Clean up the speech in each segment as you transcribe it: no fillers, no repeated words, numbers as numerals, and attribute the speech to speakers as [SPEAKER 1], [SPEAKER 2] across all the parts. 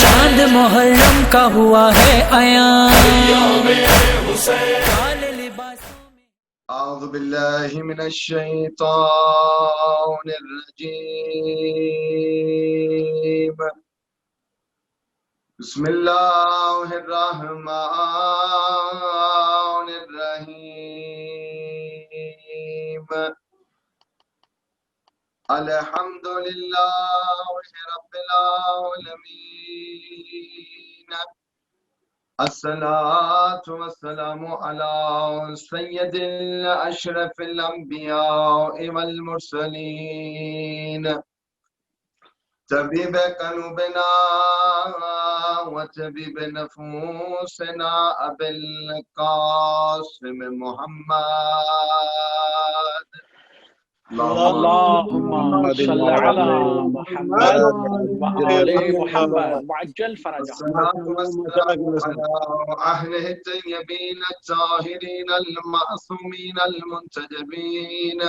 [SPEAKER 1] चांद मुहर्रम का हुआ है आया
[SPEAKER 2] أعوذ بالله من الشيطان الرجيم بسم الله الرحمن الرحيم الحمد لله رب العالمين الصلاة والسلام على سيد الأشرف الأنبياء والمرسلين طبيب قلوبنا وطبيب نفوسنا أبي القاسم محمد
[SPEAKER 3] اللهم صل على محمد وآل محمد وعجل فرجهم.
[SPEAKER 2] والصلاة والسلام على أهله الطيبين الطاهرين المعصومين المنتجبين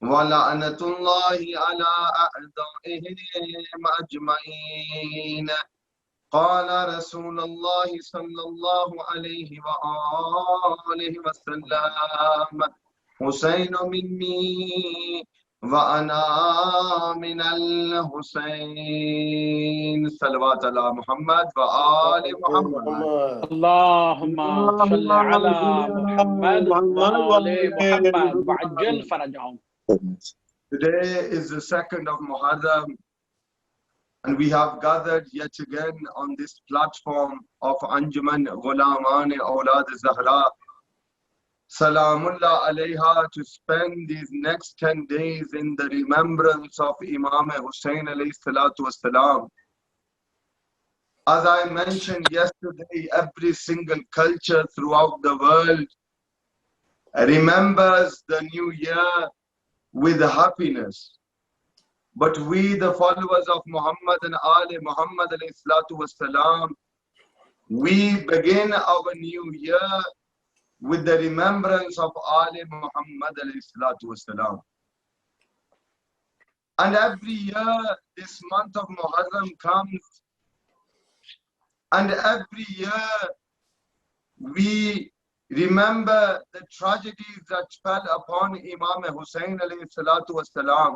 [SPEAKER 2] ولعنة الله على أعدائهم أجمعين. قال رسول الله صلى الله عليه وآله وسلم حسين مني وأنا من الحسين. صلوات على محمد وآل محمد.
[SPEAKER 3] اللهم صل على محمد وآل محمد وعجل فرجهم.
[SPEAKER 2] Today is the 2nd of Muharram, and we have gathered yet again on this platform of Anjuman Ghulaman-e-Aulad-e-Zahra Salamullah alayha, to spend these next 10 days in the remembrance of Imam Hussain alayhi salatu wasalam. As I mentioned yesterday, every single culture throughout the world remembers the new year with happiness. But we, the followers of Muhammad and Ali Muhammad alayhi salatu wasalam, we begin our new year with the remembrance of Ali Muhammad alayhi salatu wasalam. And every year this month of Muharram comes, and every year we remember the tragedies that fell upon Imam Hussain alayhi salatu wasalam.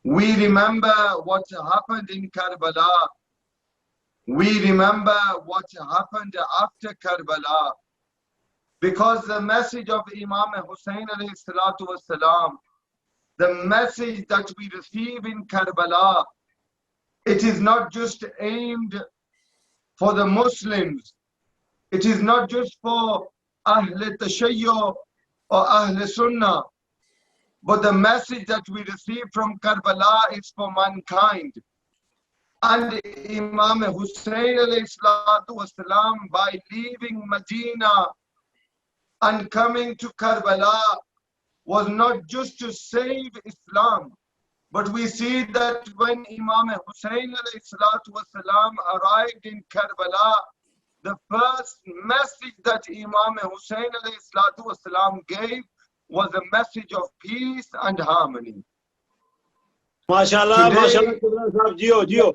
[SPEAKER 2] We remember what happened in Karbala. We remember what happened after Karbala. Because the message of Imam Hussain alayhi salatu wasalam, the message that we receive in Karbala, it is not just aimed for the Muslims. It is not just for Ahl Tashayyu or Ahl Sunnah. But the message that we receive from Karbala is for mankind. And Imam Hussain alayhi salatu wasalam, by leaving Medina and coming to Karbala, was not just to save Islam, but we see that when Imam Hussain alayhi salatu wasalam arrived in Karbala, the first message that Imam Hussain alayhi salatu wasalam gave was a message of peace and harmony.
[SPEAKER 4] MashaAllah,
[SPEAKER 2] Today,
[SPEAKER 4] Jio.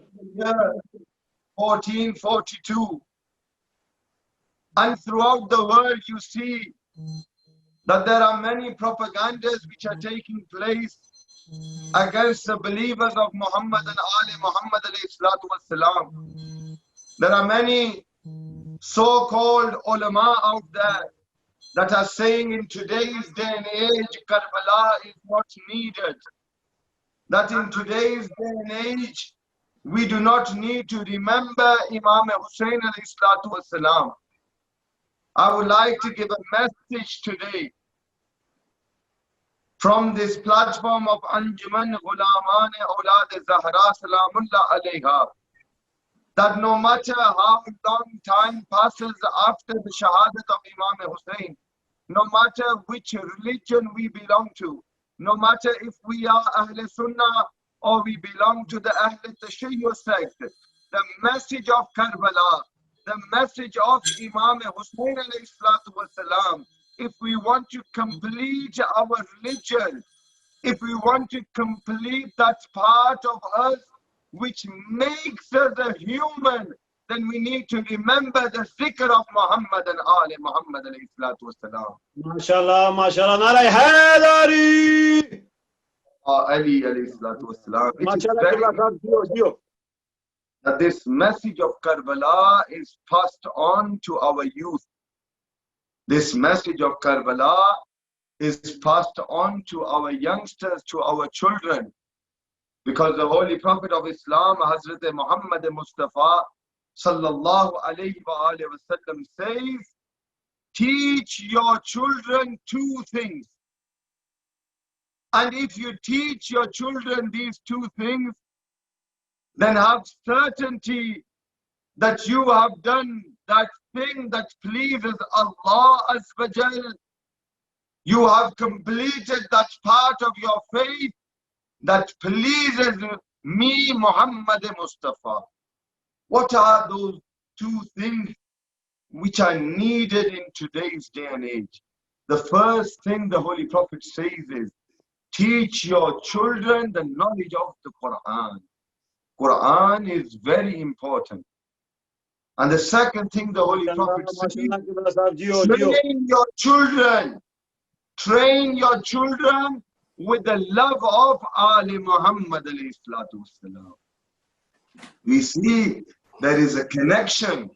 [SPEAKER 2] 1442. And throughout the world you see that there are many propagandas which are taking place against the believers of Muhammad and Ali Muhammad alayhi salatu wasalam. There are many so-called ulama out there that are saying in today's day and age, Karbala is not needed. That in today's day and age, we do not need to remember Imam Hussain alayhi salatu wasalam. I would like to give a message today from this platform of Anjuman Ghulaman-e-Aulad-e-Zahra Salamullah alayha, that no matter how long time passes after the shahadat of Imam Hussain, no matter which religion we belong to, no matter if we are Ahl Sunnah or we belong to the Ahl Tashayyu sect, the message of Karbala, the message of Imam Hussain alayhi salatu wasalam, if we want to complete our religion, if we want to complete that part of us which makes us a human, then we need to remember the zikr of Muhammad and Ali Muhammad alayhi salatu wasalam.
[SPEAKER 4] MashaAllah, MashaAllah, Narai Haidari.
[SPEAKER 2] Ali alayhi salatu wasalam. It is very that this message of Karbala is passed on to our youth. This message of Karbala is passed on to our youngsters, to our children. Because the Holy Prophet of Islam, Hazrat Muhammad Mustafa sallallahu alayhi wa sallam says, teach your children two things. And if you teach your children these two things, then have certainty that you have done that thing that pleases Allah Azza wa Jal. You have completed that part of your faith that pleases me, Muhammad Mustafa. What are those two things which are needed in today's day and age? The first thing the Holy Prophet says is, teach your children the knowledge of the Quran. Quran is very important. And the second thing the Holy Prophet says, train your children with the love of Ali Muhammad alayhi salatu wasalam. We see there is a connection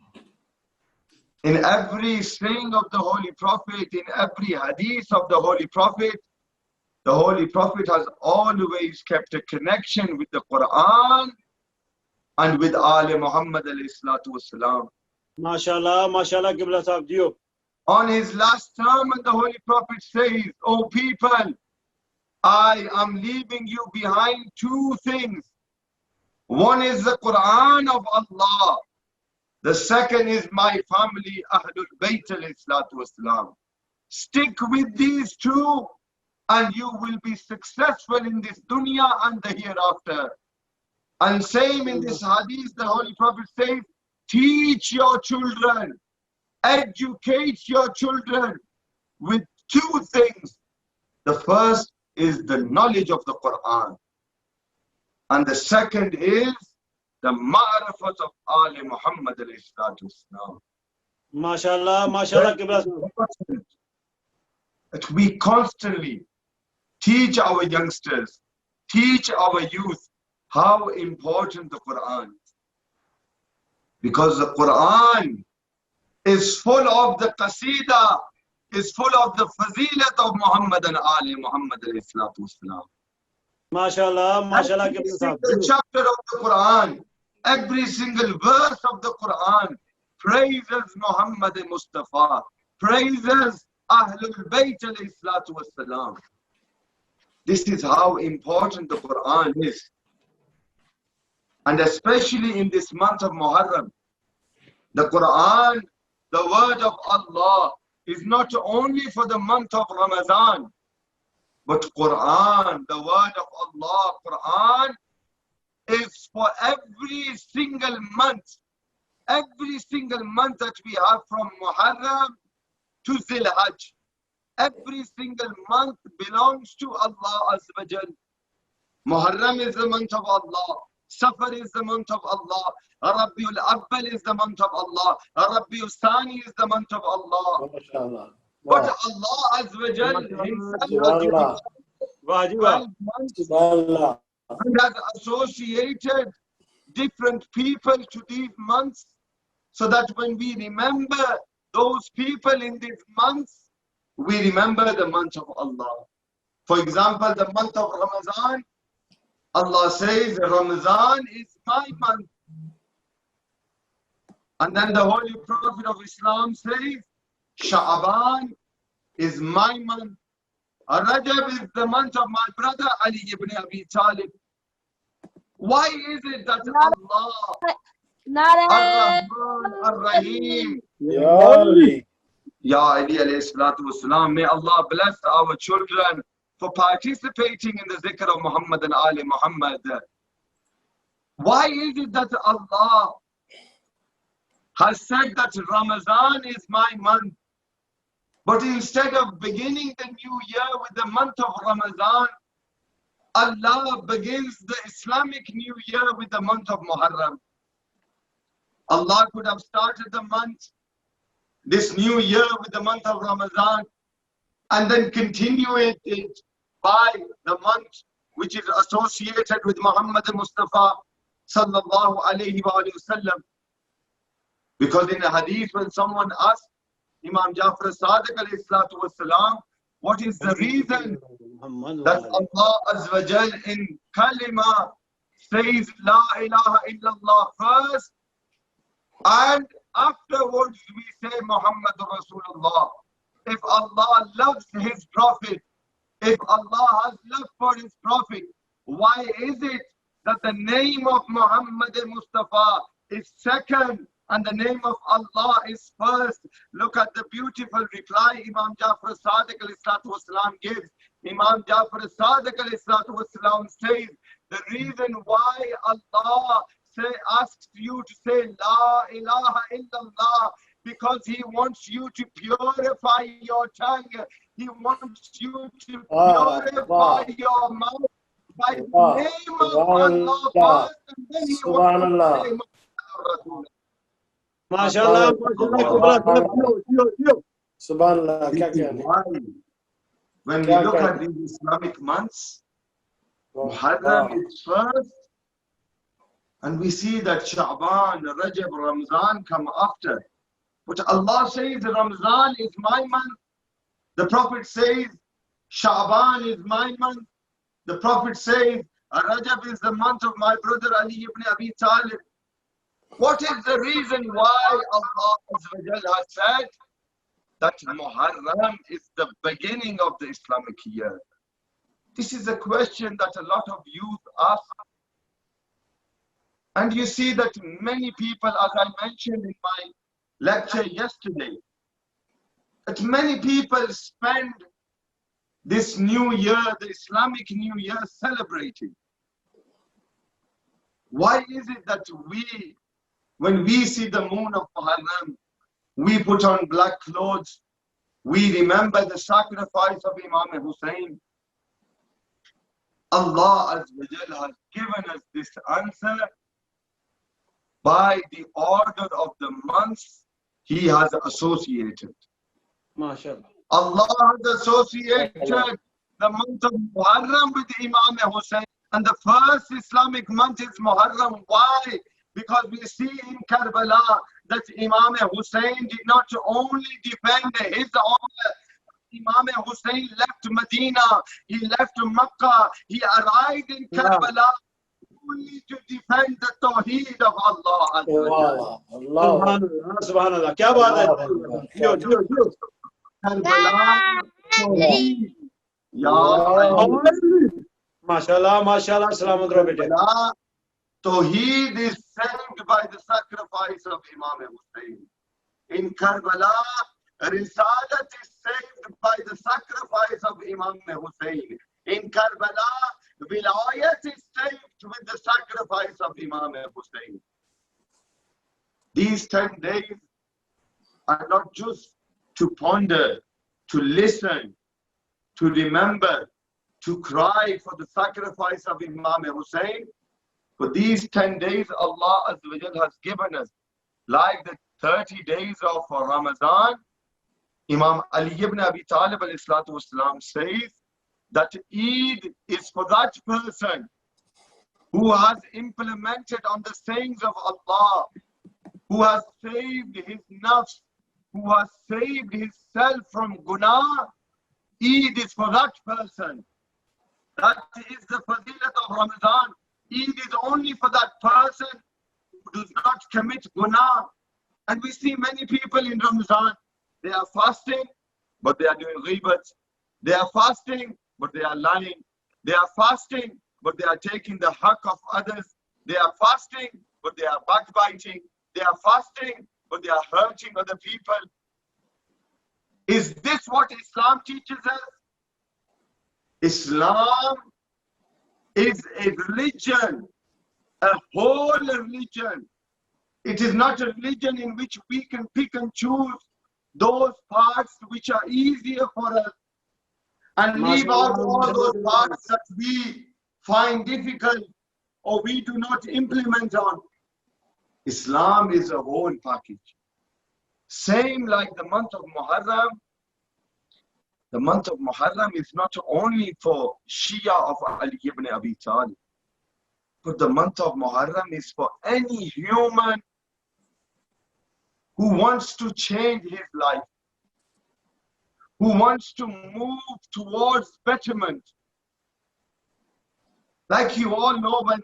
[SPEAKER 2] in every saying of the Holy Prophet, in every hadith of the Holy Prophet. The Holy Prophet has always kept a connection with the Quran and with Ali Muhammad alayhi salatu wasalam.
[SPEAKER 4] MashaAllah, MashaAllah, Qibla Sahib Jiyo.
[SPEAKER 2] On his last term, the Holy Prophet says, "O people, I am leaving you behind two things. One is the Quran of Allah. The second is my family, Ahlul Bayt alayhi salatu wasalam. Stick with these two and you will be successful in this dunya and the hereafter." And same in this hadith, the Holy Prophet says, teach your children, educate your children with two things. The first is the knowledge of the Quran. And the second is the ma'rifat of Ali Muhammad alayhi salatu wasalam.
[SPEAKER 4] MashaAllah, MashaAllah, Qibla Sahib.
[SPEAKER 2] That we constantly teach our youngsters, teach our youth how important the Quran is. Because the Quran is full of the qasida, is full of the fazilat of Muhammad and Ali Muhammad alayhi salatu wasalam.
[SPEAKER 4] MashaAllah, MashaAllah,
[SPEAKER 2] Every
[SPEAKER 4] Qibla Sahib.
[SPEAKER 2] single chapter of the Quran, every single verse of the Quran praises Muhammad Mustafa, praises Ahlul Bayt alayhi salatu wasalam. This is how important the Quran is. And especially in this month of Muharram, the Quran, the word of Allah, is not only for the month of Ramadan, but Quran, the word of Allah, Quran, is for every single month that we have from Muharram to Zil-Hajj. Every single month belongs to Allah Azza wa Jal. Muharram is the month of Allah. Safar is the month of Allah. Rabiul Awwal is the month of Allah. Rabiul Thani is the month of Allah. But Allah Azza wa Jal himself has 12 months and has associated different people to these months, so that when we remember those people in these months, we remember the month of Allah. For example, the month of Ramadan, Allah says Ramadan is my month. And then the Holy Prophet of Islam says Sha'aban is my month. Rajab is the month of my brother Ali ibn Abi Talib. Why is it that Allah, Ar-Rahman, Ar-Rahim, Ya Ali alayhi salatu wasalam, may Allah bless our children for participating in the zikr of Muhammad and Ali Muhammad. Why is it that Allah has said that Ramadan is my month, but instead of beginning the new year with the month of Ramadan, Allah begins the Islamic New Year with the month of Muharram? Allah could have started the month, this new year, with the month of Ramadan, and then continue it by the month which is associated with Muhammad Mustafa sallallahu alayhi wa sallam. Because in a hadith, when someone asked Imam Jafar Sadiq alayhi salatu wasalam, what is the reason that Allah Azza wa Jal in kalima says La ilaha illallah first, and afterwards we say Muhammadur Rasulullah? If Allah loves His Prophet, if Allah has love for His Prophet, why is it that the name of Muhammad Mustafa is second and the name of Allah is first? Look at the beautiful reply Imam Jafar Sadiq al-Islam gives. Imam Jafar Sadiq al-Islam says, the reason why Allah asks you to say La ilaha illallah, because He wants you to purify your tongue. He wants you to purify your mouth by the name of Allah first, and then He wants you to say Muhammad.
[SPEAKER 4] MashaAllah, MashaAllah.
[SPEAKER 2] Subhanallah. When we look at these Islamic months, Muharram is first, and we see that Sha'ban, Rajab, Ramzan come after. But Allah says Ramzan is my month. The Prophet says Sha'ban is my month. The Prophet says Rajab is the month of my brother Ali ibn Abi Talib. What is the reason why Allah has said that Muharram is the beginning of the Islamic year? This is a question that a lot of youth ask. And you see that many people, as I mentioned in my lecture yesterday, that many people spend this new year, the Islamic New Year, celebrating. Why is it that when we see the moon of Muharram, we put on black clothes, we remember the sacrifice of Imam Hussein? Allah Azza wa Jal has given us this answer by the order of the months He has associated.
[SPEAKER 4] MashaAllah.
[SPEAKER 2] Allah has associated the month of Muharram with Imam Hussein, and the first Islamic month is Muharram. Why? Because we see in Karbala that Imam Hussein did not only defend his honor. Imam Hussein left Medina, he left Makkah, he arrived in Karbala only to defend the Tawheed of Allah.
[SPEAKER 4] Subhanallah, Subhanallah. Kya baat hai? Jo.
[SPEAKER 2] Karbala, Tawheed.
[SPEAKER 4] MashaAllah, MashaAllah. Salamat raho bete.
[SPEAKER 2] Tawheed is saved by the sacrifice of Imam Hussein. In Karbala, Risalat is saved by the sacrifice of Imam Hussein. In Karbala, Vilayat is saved with the sacrifice of Imam Hussein. These 10 days are not just to ponder, to listen, to remember, to cry for the sacrifice of Imam Hussein. For these 10 days Allah Azza wa Jal has given us, like the 30 days of Ramadan. Imam Ali ibn Abi Talib al-Islam says that Eid is for that person who has implemented on the sayings of Allah, who has saved his nafs, who has saved himself from guna. Eid is for that person. That is the fadilat of Ramadan. Eid is only for that person who does not commit guna. And we see many people in Ramadan, they are fasting, but they are doing ghibat. They are fasting, but they are lying. They are fasting, but they are taking the haqq of others. They are fasting, but they are backbiting. They are fasting, but they are hurting other people. Is this what Islam teaches us? Islam is a religion, a whole religion. It is not a religion in which we can pick and choose those parts which are easier for us and leave out all those parts that we find difficult or we do not implement on. Islam is a whole package. Same like the month of Muharram. The month of Muharram is not only for Shia of Ali ibn Abi Talib, but the month of Muharram is for any human who wants to change his life, who wants to move towards betterment. Like you all know, when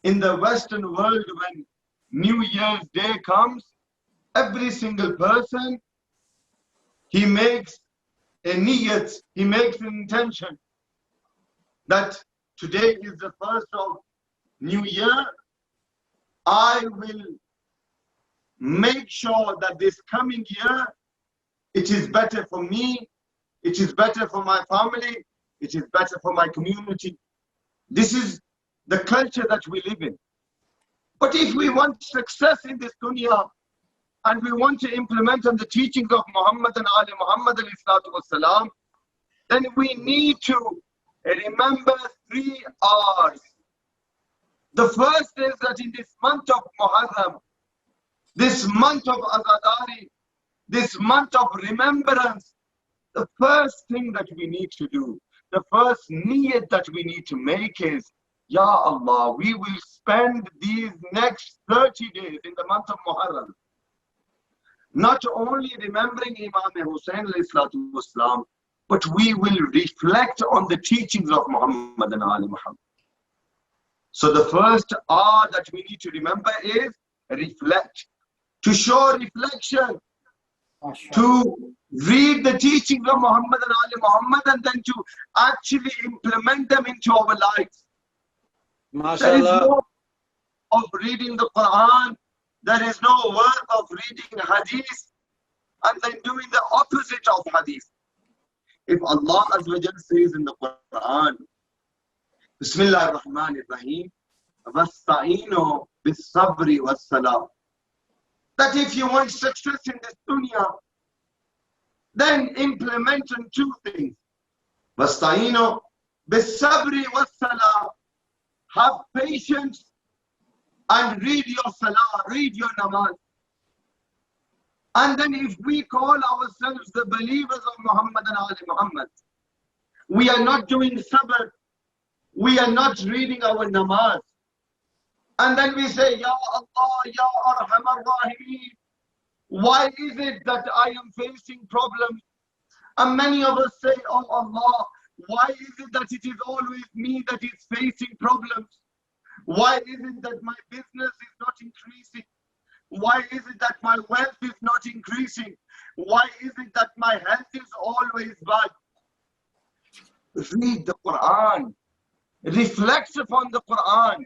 [SPEAKER 2] in the Western world, when New Year's Day comes, every single person, he makes a niyat, he makes an intention that today is the first of New Year. I will make sure that this coming year, it is better for me, it is better for my family, it is better for my community. This is the culture that we live in. But if we want success in this dunya, and we want to implement on the teachings of Muhammad and Ali Muhammad alayhi salatu wasalam, then we need to remember 3 R's. The first is that in this month of Muharram, this month of Azadari, this month of remembrance, the first thing that we need to do, the first niyat that we need to make is, Ya Allah, we will spend these next 30 days in the month of Muharram not only remembering Imam Hussain alayhi salatu wasalam, but we will reflect on the teachings of Muhammad and Ali Muhammad. So the first R that we need to remember is reflect. To show reflection, to read the teachings of Muhammad and Ali Muhammad, and then to actually implement them into our lives. There is no of reading the Quran, there is no work of reading Hadith and then doing the opposite of Hadith. If Allah Azza wa Jal says in the Quran, Bismillah ar-Rahman ar-Rahim, Vasta'inu bis-sabri was-salam, that if you want success in this dunya, then implement on 2 things. Vasta'inu bis-sabri was-salam, have patience and read your salah, read your namaz. And then if we call ourselves the believers of Muhammad and Ali Muhammad, we are not doing sabr, we are not reading our namaz. And then we say, Ya Allah, Ya Arhamar Rahimeen, why is it that I am facing problems? And many of us say, oh Allah, why is it that it is always me that is facing problems? Why is it that my business is not increasing? Why is it that my wealth is not increasing? Why is it that my health is always bad? Read the Quran. Reflect upon the Quran.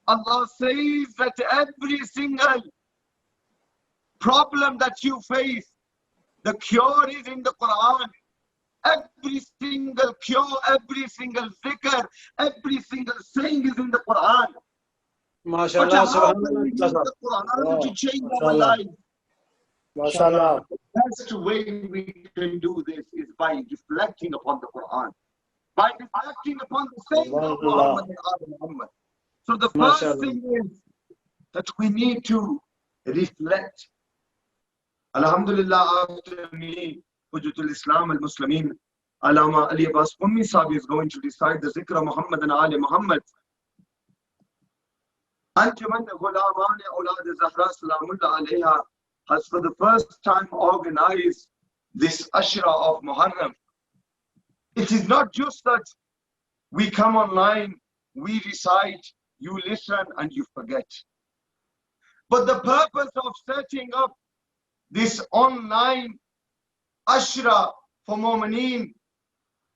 [SPEAKER 2] Allah says that every single problem that you face, the cure is in the Quran. Every single cure, every single zikr, every single saying is in the Quran.
[SPEAKER 4] MashaAllah,
[SPEAKER 2] But how can we use the Quran to change our lives?
[SPEAKER 4] MashaAllah.
[SPEAKER 2] The best way we can do this is by reflecting upon the Quran, by reflecting upon the saying of Muhammad and Ali Muhammad. So the first thing is that we need to reflect. Alhamdulillah, after me, Hujjatul Islam al-Muslimin, Allama Ali Abbas Ummi Sahib is going to recite the zikr of Muhammad and Ali Muhammad. Anjuman Ghulaman-e-Aulad-e-Zahra Salamullah alayha has for the first time organized this Ashra of Muharram. It is not just that we come online, we recite, you listen and you forget. But the purpose of setting up this online Ashra for Mu'mineen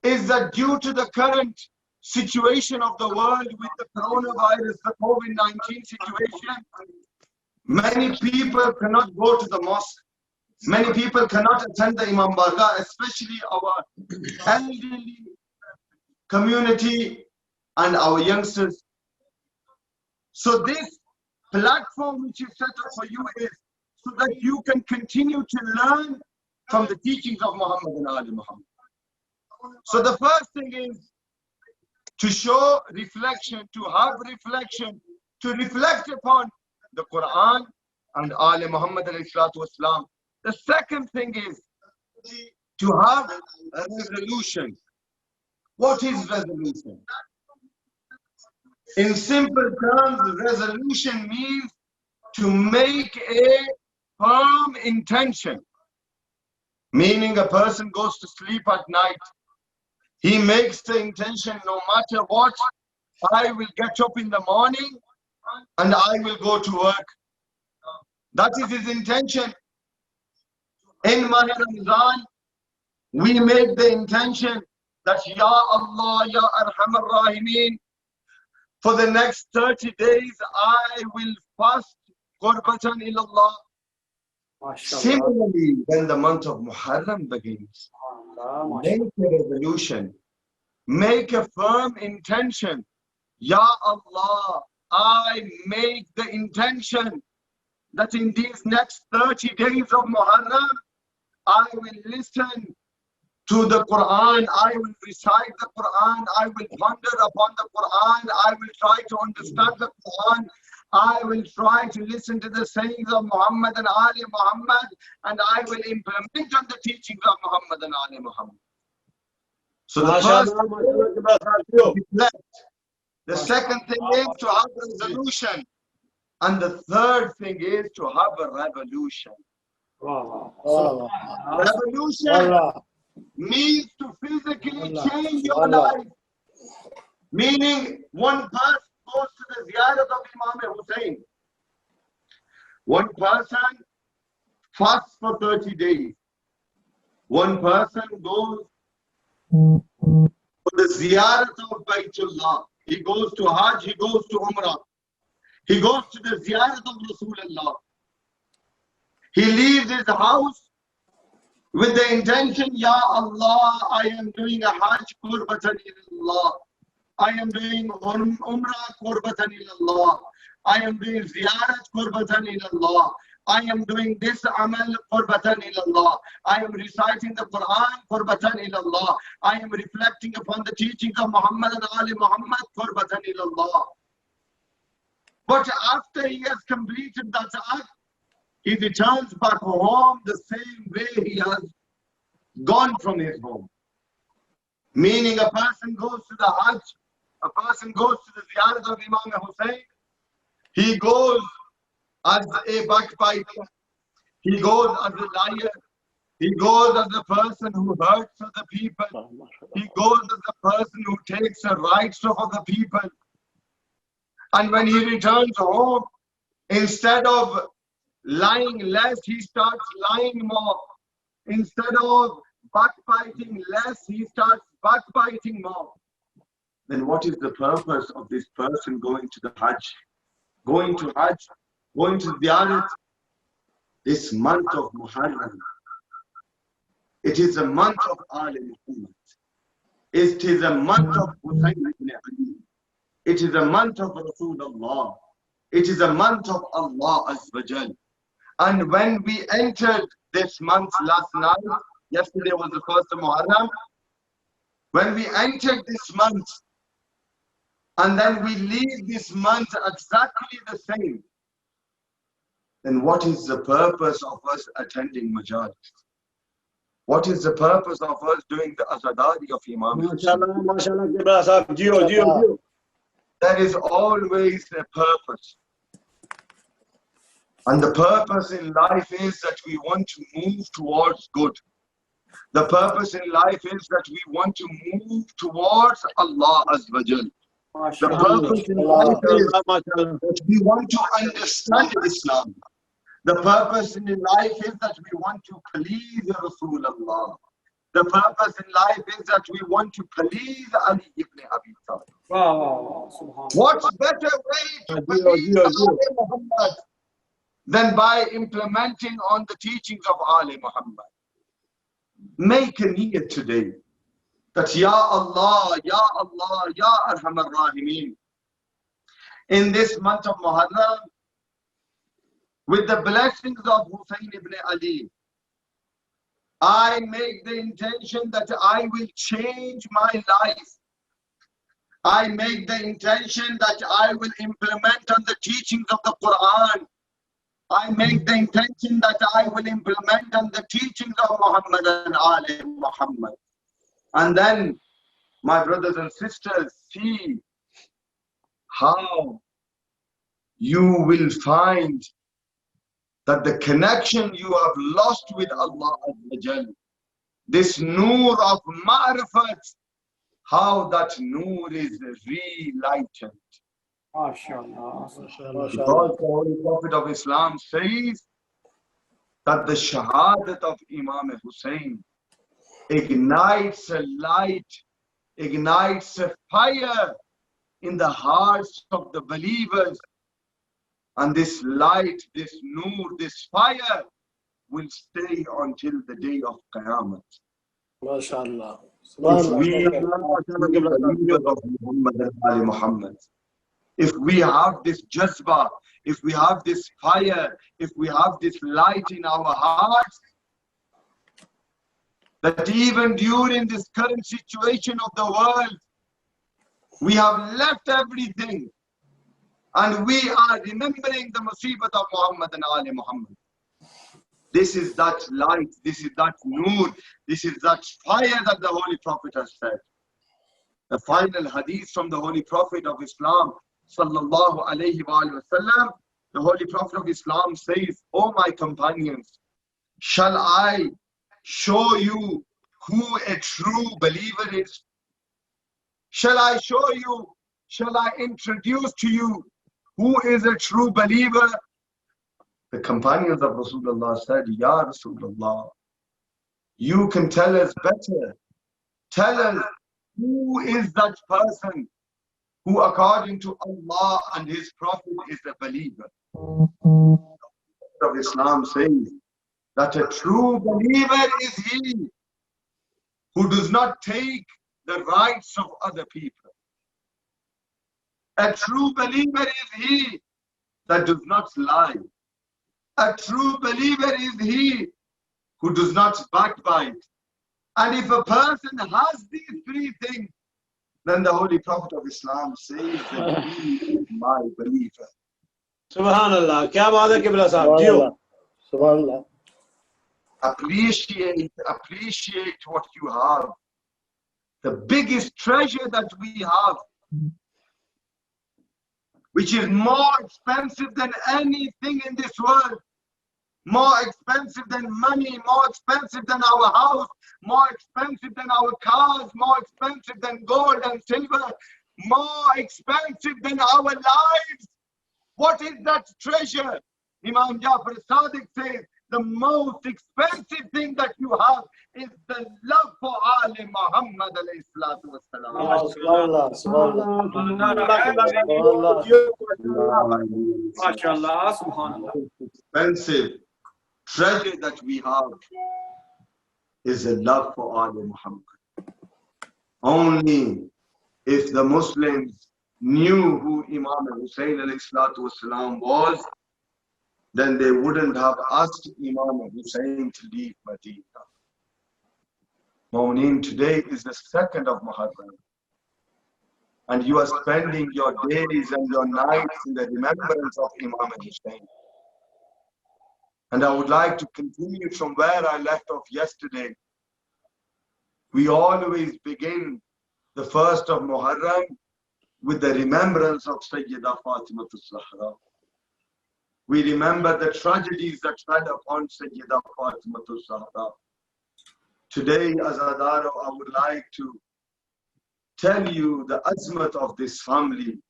[SPEAKER 2] is that due to the current situation of the world with the coronavirus, the COVID-19 situation, many people cannot go to the mosque. Many people cannot attend the Imam Bargah, especially our elderly community and our youngsters. So this platform which is set up for you is so that you can continue to learn from the teachings of Muhammad and Ali Muhammad. So the first thing is to show reflection, to have reflection, to reflect upon the Quran and Ali Muhammad alayhi salatu wasalam. The second thing is to have a resolution. What is resolution? In simple terms, resolution means to make a firm intention. Meaning a person goes to sleep at night. He makes the intention, no matter what, I will get up in the morning and I will go to work. That is his intention. In Ramadan, we make the intention that Ya Allah, Ya Arhamar Rahimeen, for the next 30 days I will fast Qurbatan ilallah. Similarly, when the month of Muharram begins, make a resolution, make a firm intention. Ya Allah, I make the intention that in these next 30 days of Muharram, I will listen to the Quran, I will recite the Quran, I will ponder upon the Quran, I will try to understand the Quran, I will try to listen to the sayings of Muhammad and Ali Muhammad, and I will implement on the teachings of Muhammad and Ali Muhammad. So the first thing is reflect. The second thing is to have a resolution. And the third thing is to have a revolution. Revolution means to physically change your life. Meaning one person goes to the ziyarat of Imam Hussein. One person fasts for 30 days. One person goes for the ziyarat of Baytullah. He goes to Hajj, he goes to Umrah. He goes to the ziyarat of Rasulullah. He leaves his house with the intention, Ya Allah, I am doing a Hajj Qurbatan ilallah. I am doing Umrah Qurbatan ilallah. I am doing Ziyarat Qurbatan ilallah. I am doing this Amal Qurbatan ilallah. I am reciting the Quran Qurbatan ilallah. I am reflecting upon the teachings of Muhammad and Ali Muhammad Qurbatan ilallah. But after he has completed that act, he returns back home the same way he has gone from his home. Meaning a person goes to the Hajj, a person goes to the Ziyarat of Imam Hussein, he goes as a backbiter, he goes as a liar, he goes as a person who hurts other people, he goes as a person who takes the rights of other people. And when he returns home, instead of lying less, he starts lying more. Instead of backbiting less, he starts backbiting more. Then what is the purpose of this person going to the Hajj? Going to Hajj, going to Ziyarat, this month of Muharram. It is a month of Ali Muhammad. It is a month of Hussein ibn Ali. It is a month of Rasulullah. It is a month of Allah Azza wa Jal. And when we entered this month last night, yesterday was the first of Muharram, when we entered this month, and then we leave this month exactly the same, then what is the purpose of us attending Majlis? What is the purpose of us doing the Azadari of Imam? There is always a purpose. And the purpose in life is that we want to move towards good. The purpose in life is that we want to move towards Allah Azza wa Jal. The purpose in life is that we want to understand Islam. The purpose in life is that we want to please Rasulullah. The purpose in life is that we want to please Ali ibn Abi Talib. What better way to please Ali Muhammad than by implementing on the teachings of Ali Muhammad. Make a niyyah today that Ya Allah, Ya Allah, Ya Arhamar Rahimeen, in this month of Muharram, with the blessings of Hussein ibn Ali, I make the intention that I will change my life. I make the intention that I will implement on the teachings of the Quran. I make the intention that I will implement on the teachings of Muhammad and Ali Muhammad. And then, my brothers and sisters, see how you will find that the connection you have lost with Allah, this nur of ma'rifat, how that nur is relightened. Because the Holy Prophet of Islam says that the shahadat of Imam Hussein ignites a light, ignites a fire in the hearts of the believers. And this light, this nur, this fire will stay until the day of Qiyamah.
[SPEAKER 4] MashaAllah.
[SPEAKER 2] If we are believers of Muhammad and Ali Muhammad, if we have this jazba, if we have this fire, if we have this light in our hearts, that even during this current situation of the world, we have left everything and we are remembering the musibat of Muhammad and Ali Muhammad. This is that light, this is that nur, this is that fire that the Holy Prophet has said. The final hadith from the Holy Prophet of Islam, sallallahu alayhi wa sallam, the Holy Prophet of Islam says, "O my companions, shall I show you who a true believer is? Shall I show you, shall I introduce to you who is a true believer?" The companions of Rasulullah said, "Ya Rasulullah, you can tell us better. Tell us, who is that person who according to Allah and His Prophet is a believer?" The Prophet of Islam says that a true believer is he who does not take the rights of other people. A true believer is he that does not lie. A true believer is he who does not backbite. And if a person has these three things, then the Holy Prophet of Islam says that he is my believer.
[SPEAKER 4] Subhanallah. Kya baat hai Qibla Sahab? Jiyo.
[SPEAKER 5] Subhanallah.
[SPEAKER 2] Appreciate what you have. The biggest treasure that we have, which is more expensive than anything in this world, more expensive than money, more expensive than our house, more expensive than our cars, more expensive than gold and silver, more expensive than our lives. What is that treasure? Imam Jafar Sadiq says, the most expensive thing that you have is the love for Ali Muhammad alayhi salatu wassalam.
[SPEAKER 5] Subhanallah.
[SPEAKER 3] MashaAllah, subhanallah.
[SPEAKER 2] Expensive treasure that we have is the love for Ali Muhammad. Only if the Muslims knew who Imam Hussein alayhi salatu wassalam was, then they wouldn't have asked Imam Hussein to leave Medina. Mawnin, today is the 2nd of Muharram, and you are spending your days and your nights in the remembrance of Imam Hussein. And I would like to continue from where I left off yesterday. We always begin the 1st of Muharram with the remembrance of Sayyidah Fatimatul Zahra. We remember the tragedies that fell upon Sayyidah Fatimatul Zahra. Today, Azadaro, I would like to tell you the azmat of this family.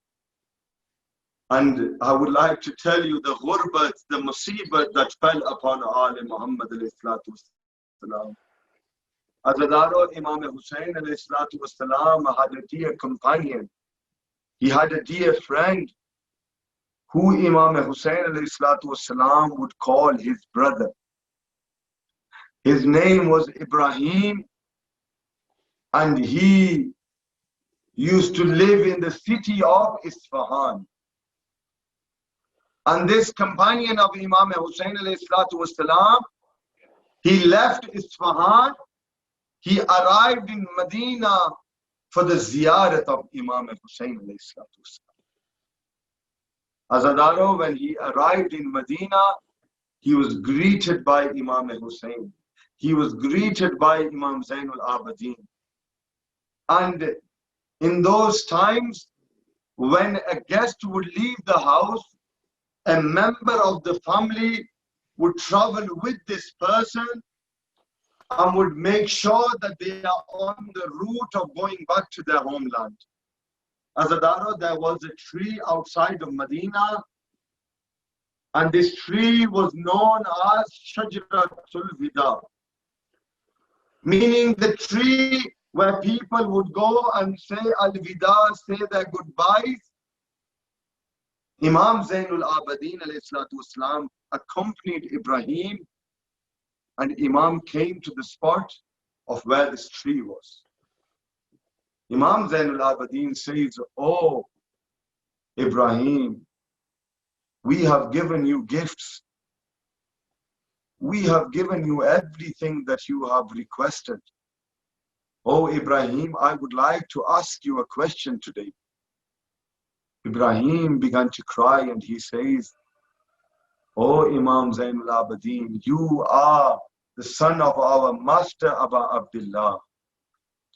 [SPEAKER 2] And I would like to tell you the ghurbat, the musibat that fell upon Ali Muhammad alayhi salatu wassalam. Azadaro, Imam Hussein alayhi salatu wassalam had a dear companion. He had a dear friend. who Imam Hussain alayhi salatu wasalam would call his brother. His name was Ibrahim, and he used to live in the city of Isfahan. And this companion of Imam Hussain alayhi salatu wasalam, he left Isfahan, he arrived in Medina for the ziyarat of Imam Hussain alayhi salatu wasalam. Azadaro, when he arrived in Medina, he was greeted by Imam Hussain. He was greeted by Imam Zainul Abidin. And in those times, when a guest would leave the house, a member of the family would travel with this person and would make sure that they are on the route of going back to their homeland. Azadaro, there was a tree outside of Medina, and this tree was known as Shajaratul Vida, meaning the tree where people would go and say Al-Vida, say their goodbyes. Imam Zainul Abidin alayhi salatu wasalam accompanied Ibrahim, and Imam came to the spot of where this tree was. Imam Zainul Abidin says, "Oh, Ibrahim, we have given you gifts. We have given you everything that you have requested. Oh, Ibrahim, I would like to ask you a question today." Ibrahim began to cry and he says, "Oh, Imam Zainul Abidin, you are the son of our master Aba Abdullah.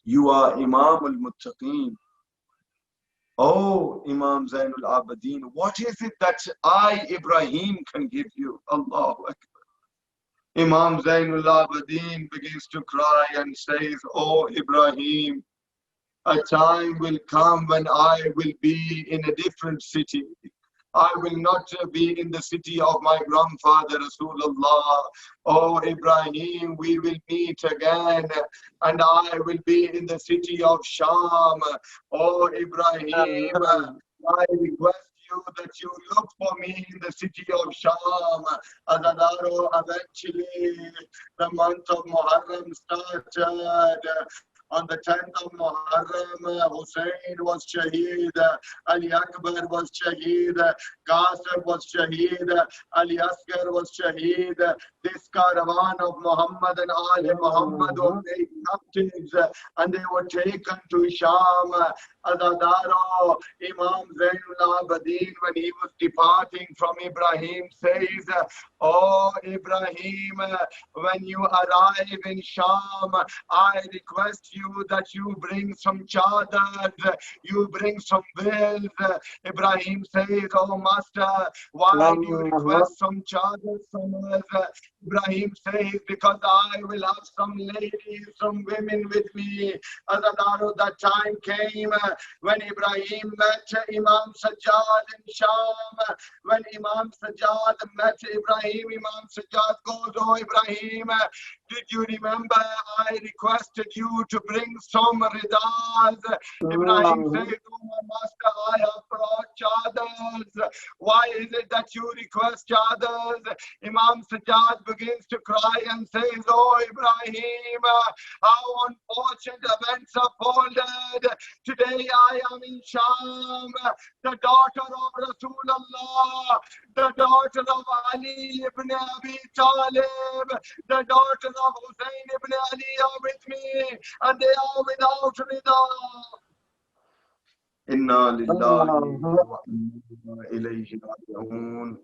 [SPEAKER 2] You are Imam al-Muttaqeen. Oh, Imam Zainul Abidin, what is it that I, Ibrahim, can give you?" Allahu Akbar. Imam Zainul Abidin begins to cry and says, "Oh, Ibrahim, a time will come when I will be in a different city. I will not be in the city of my grandfather Rasulullah. Oh, Ibrahim, we will meet again, and I will be in the city of Sham. Oh, Ibrahim, I request you that you look for me in the city of Sham." Azadaro, eventually the month of Muharram started. On the 10th of Muharram, Hussein was Shaheed, Ali Akbar was Shaheed, Qasim was Shaheed, Ali Asghar was Shaheed. This caravan of Muhammad and Ali Muhammad were made captives, and they were taken to Sham. Azadaro, Imam Zainul Abidin, when he was departing from Ibrahim, says, "Oh, Ibrahim, when you arrive in Sham, I request you that you bring some chadars, you bring some veils." Ibrahim says, "Oh, Master, why do you request some chadars from us?" Ibrahim says, "Because I will have some ladies, some women with me." Azadaro, that time came when Ibrahim met Imam Sajjad in Sham. When Imam Sajjad met Ibrahim, Imam Sajjad goes, "Oh, Ibrahim, did you remember I requested you to bring some ridas?" Ibrahim says, "Oh, my master, I have brought chadars. Why is it that you request chadars?" Imam Sajjad begins to cry and says, "Oh, Ibrahim, how unfortunate events unfolded. Today I am in Sham, the daughter of Rasulullah, the daughter of Ali ibn Abi Talib, the daughter of Hussein ibn Ali are with me, and they are without rida." Inna lillahi wa inna ilayhi raji'un.